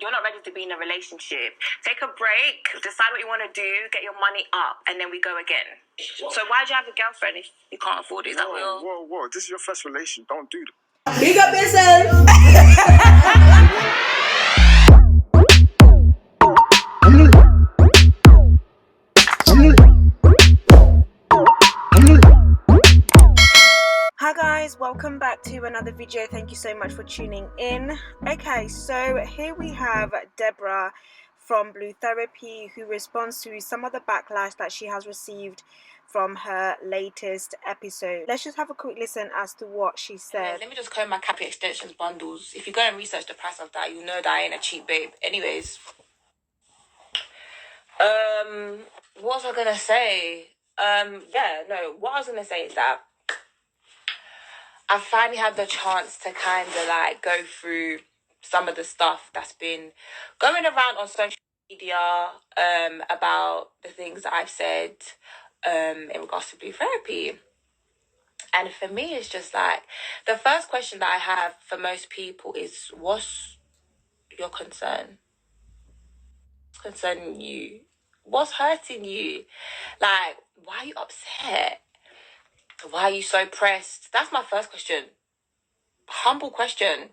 you're not ready to be in a relationship. Take a break, decide what you want to do, get your money up, and then we go again. So why'd you have a girlfriend if you can't afford it? Is that real? Whoa. This is your first relation. Don't do that. Big up yourself. Hi guys, welcome back to another video. Thank you so much for tuning in. Okay, so here we have Deborah from Blue Therapy, who responds to some of the backlash that she has received from her latest episode. Let's just have a quick listen as to what she said. Let me just comb my Cappy extensions bundles. If you go and research the price of that, you know that I ain't a cheap babe. Anyways, what was I gonna say? What I was gonna say is that I finally had the chance to kind of like go through some of the stuff that's been going around on social media about the things that I've said in regards to Blue Therapy. And for me, it's just like, the first question that I have for most people is, what's your concern? What's concerning you? What's hurting you? Like, why are you upset? Why are you so pressed? That's my first question. Humble question.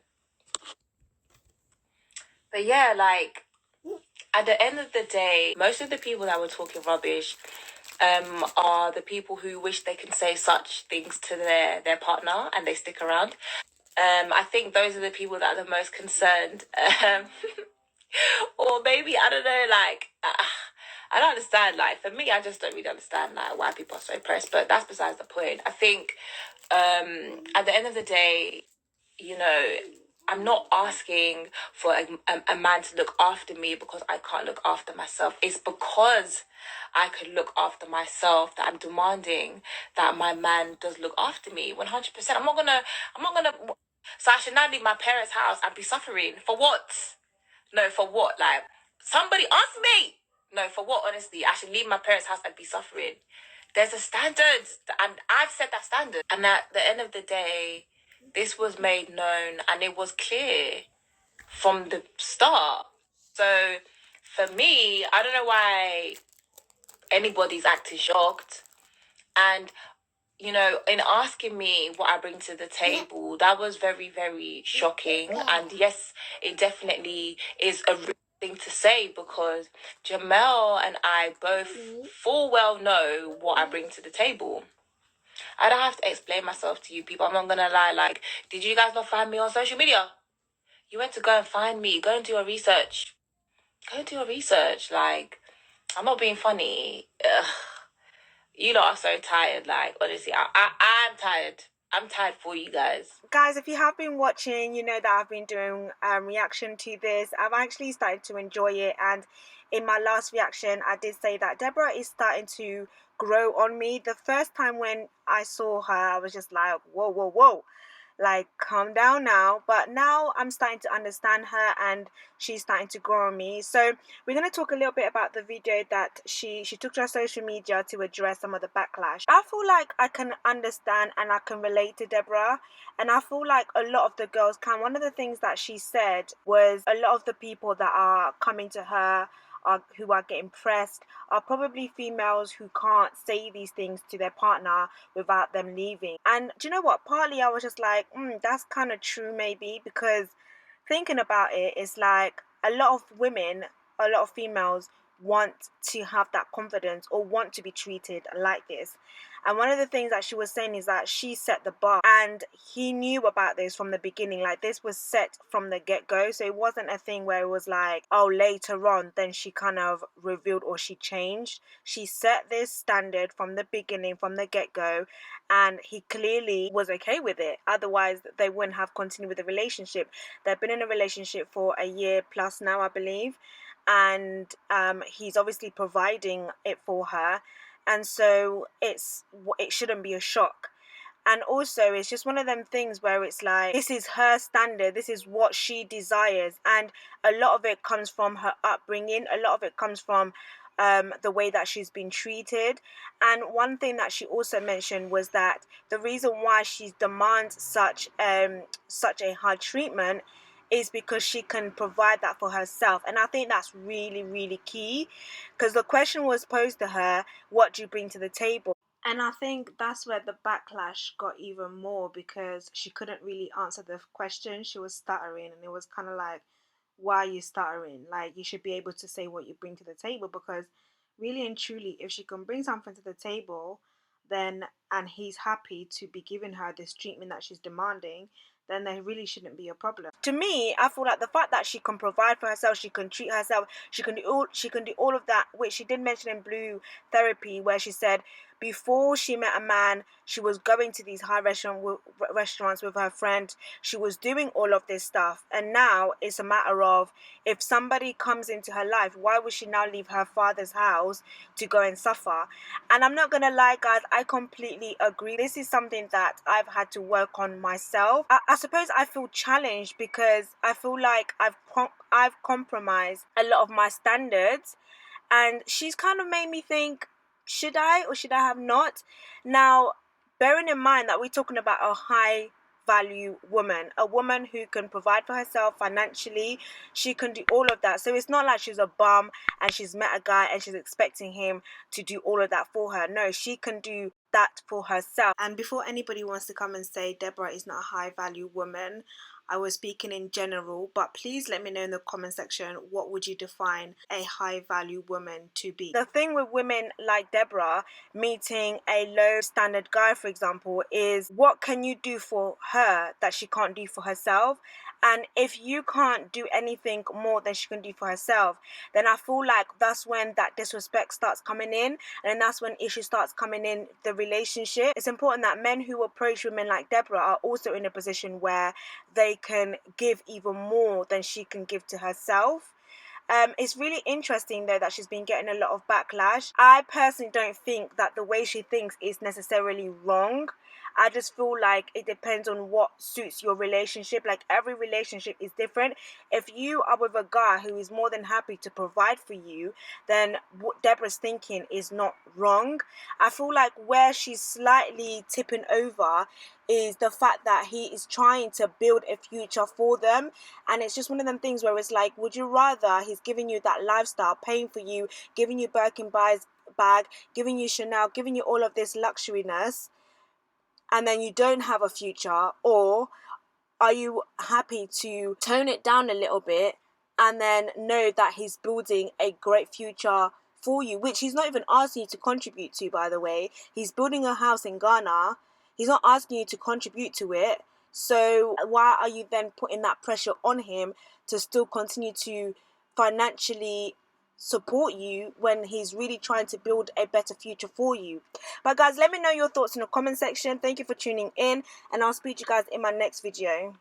But yeah, like, at the end of the day, most of the people that were talking rubbish are the people who wish they can say such things to their partner and they stick around. I think those are the people that are the most concerned. Or maybe, I don't know, like, I don't understand. Like, for me, I just don't really understand, like, why people are so pressed. But that's besides the point. I think at the end of the day, you know, I'm not asking for a man to look after me because I can't look after myself. It's because I could look after myself that I'm demanding that my man does look after me 100%. I'm not gonna. So I should now leave my parents' house and be suffering for what? No, for what? Like, somebody ask me. No, for what? Honestly, I should leave my parents' house and be suffering. There's a standard, and I've set that standard. And at the end of the day, this was made known and it was clear from the start. So for me, I don't know why anybody's acting shocked. And, you know, in asking me what I bring to the table, that was very, very shocking. And yes, it definitely is a real thing to say because Jamel and I both full well know what I bring to the table. I don't have to explain myself to you people. I'm not gonna lie. Like, did you guys not find me on social media? You went to go and find me. Go and do your research. Like, I'm not being funny. Ugh. You lot are so tired. Like, honestly, I'm tired. I'm tired for you guys. Guys, if you have been watching, you know that I've been doing reaction to this. I've actually started to enjoy it, and in my last reaction I did say that Deborah is starting to grow on me. The first time when I saw her, I was just like, whoa, like, calm down now. But now I'm starting to understand her and she's starting to grow on me. So we're going to talk a little bit about the video that she took to her social media to address some of the backlash. I feel like I can understand and I can relate to Deborah, and I feel like a lot of the girls can. One of the things that she said was a lot of the people that are coming to her who are getting pressed are probably females who can't say these things to their partner without them leaving. And do you know what? Partly I was just like, that's kind of true maybe, because thinking about it, it's like a lot of women, a lot of females want to have that confidence or want to be treated like this. And one of the things that she was saying is that she set the bar, and he knew about this from the beginning. Like, this was set from the get-go, so it wasn't a thing where it was like, oh, later on then she kind of revealed or she changed. She set this standard from the beginning, from the get-go, and he clearly was okay with it. Otherwise they wouldn't have continued with the relationship. They've been in a relationship for a year plus now, I believe, and he's obviously providing it for her, and so it shouldn't be a shock. And also, it's just one of them things where it's like, this is her standard, this is what she desires, and a lot of it comes from her upbringing, a lot of it comes from the way that she's been treated. And one thing that she also mentioned was that the reason why she demands such a hard treatment is because she can provide that for herself. And I think that's really, really key, because the question was posed to her, what do you bring to the table? And I think that's where the backlash got even more, because she couldn't really answer the question. She was stuttering, and it was kind of like, why are you stuttering? Like, you should be able to say what you bring to the table, because really and truly, if she can bring something to the table, then, and he's happy to be giving her this treatment that she's demanding, then there really shouldn't be a problem. To me, I feel like the fact that she can provide for herself, she can treat herself, she can do all of that, which she did mention in Blue Therapy, where she said before she met a man, she was going to these high restaurants with her friend. She was doing all of this stuff, and now it's a matter of, if somebody comes into her life, why would she now leave her father's house to go and suffer? And I'm not gonna lie, guys, I completely agree. This is something that I've had to work on myself. I suppose I feel challenged because I feel like I've compromised a lot of my standards, and she's kind of made me think, should I or should I have not? Now, bearing in mind that we're talking about a high value woman, a woman who can provide for herself financially, she can do all of that. So it's not like she's a bum and she's met a guy and she's expecting him to do all of that for her. No, she can do that for herself. And before anybody wants to come and say Deborah is not a high value woman, I was speaking in general, but please let me know in the comment section, what would you define a high value woman to be? The thing with women like Deborah meeting a low standard guy, for example, is what can you do for her that she can't do for herself? And if you can't do anything more than she can do for herself, then I feel like that's when that disrespect starts coming in, and that's when issue starts coming in the relationship. It's important that men who approach women like Deborah are also in a position where they can give even more than she can give to herself. It's really interesting though that she's been getting a lot of backlash. I personally don't think that the way she thinks is necessarily wrong. I just feel like it depends on what suits your relationship. Like, every relationship is different. If you are with a guy who is more than happy to provide for you, then what Deborah's thinking is not wrong. I feel like where she's slightly tipping over is the fact that he is trying to build a future for them, and it's just one of them things where it's like, would you rather he's giving you that lifestyle, paying for you, giving you Birkin bag, giving you Chanel, giving you all of this luxuriness, and then you don't have a future? Or are you happy to tone it down a little bit and then know that he's building a great future for you, which he's not even asking you to contribute to, by the way? He's building a house in Ghana. He's not asking you to contribute to it. So why are you then putting that pressure on him to still continue to financially support you when he's really trying to build a better future for you? But guys, let me know your thoughts in the comment section. Thank you for tuning in, and I'll speak to you guys in my next video.